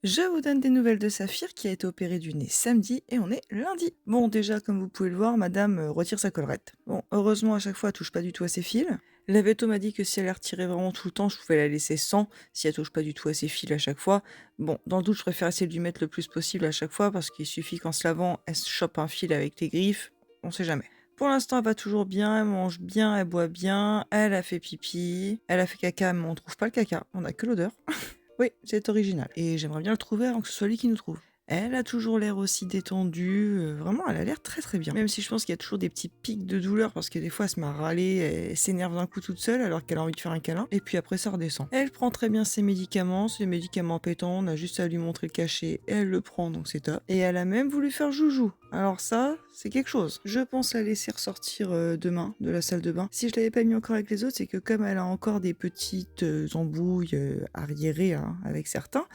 Je vous donne des nouvelles de Saphir qui a été opérée du nez samedi et on est lundi. Bon, déjà, comme vous pouvez le voir, madame retire sa collerette. Bon, heureusement, à chaque fois, elle touche pas du tout à ses fils. La veto m'a dit que si elle les retirait vraiment tout le temps, je pouvais la laisser sans, si elle touche pas du tout à ses fils à chaque fois. Bon, dans le doute, je préfère essayer de lui mettre le plus possible à chaque fois parce qu'il suffit qu'en se lavant, elle se chope un fil avec les griffes. On sait jamais. Pour l'instant, elle va toujours bien, elle mange bien, elle boit bien, elle a fait pipi, elle a fait caca, mais on trouve pas le caca, on a que l'odeur. Oui, c'est original et j'aimerais bien le trouver avant que ce soit lui qui nous trouve. Elle a toujours l'air aussi détendue, vraiment elle a l'air très, très bien. Même si je pense qu'il y a toujours des petits pics de douleur parce que des fois elle se met à râler, elle s'énerve d'un coup toute seule alors qu'elle a envie de faire un câlin et puis après ça redescend. Elle prend très bien ses médicaments, c'est des médicaments pétants, on a juste à lui montrer le cachet et elle le prend donc c'est top. Et elle a même voulu faire joujou. Alors ça, c'est quelque chose. Je pense la laisser ressortir demain de la salle de bain. Si je l'avais pas mis encore avec les autres, c'est que comme elle a encore des petites embrouilles arriérées hein, avec certains,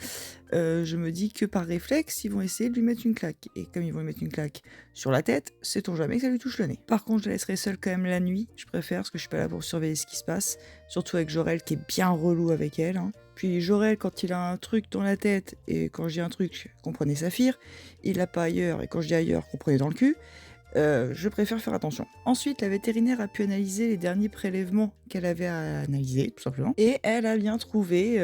je me dis que par réflexe, ils vont essayer de lui mettre une claque. Et comme ils vont lui mettre une claque sur la tête, sait-on jamais que ça lui touche le nez. Par contre, je la laisserai seule quand même la nuit, je préfère, parce que je suis pas là pour surveiller ce qui se passe. Surtout avec Jorel qui est bien relou avec elle. Hein. Puis Jorel, quand il a un truc dans la tête, et quand je dis un truc, comprenez Saphir, il l'a pas ailleurs, et quand je dis ailleurs, comprenez dans le cul, je préfère faire attention. Ensuite, la vétérinaire a pu analyser les derniers prélèvements qu'elle avait à analyser, tout simplement. Et elle a bien trouvé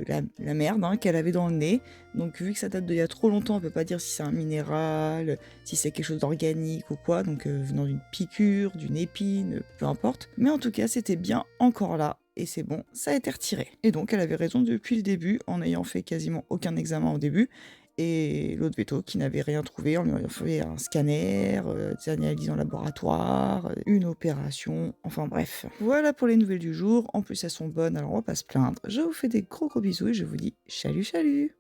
la merde hein, qu'elle avait dans le nez. Donc, vu que ça date d'il y a trop longtemps, on peut pas dire si c'est un minéral, si c'est quelque chose d'organique ou quoi. Donc, venant d'une piqûre, d'une épine, peu importe. Mais en tout cas, c'était bien encore là. Et c'est bon, ça a été retiré. Et donc, elle avait raison depuis le début, en ayant fait quasiment aucun examen au début et l'autre veto qui n'avait rien trouvé. On lui a fait un scanner, des analyses en laboratoire, une opération, enfin bref. Voilà pour les nouvelles du jour. En plus, elles sont bonnes, alors on va pas se plaindre. Je vous fais des gros bisous et je vous dis chalut chalut.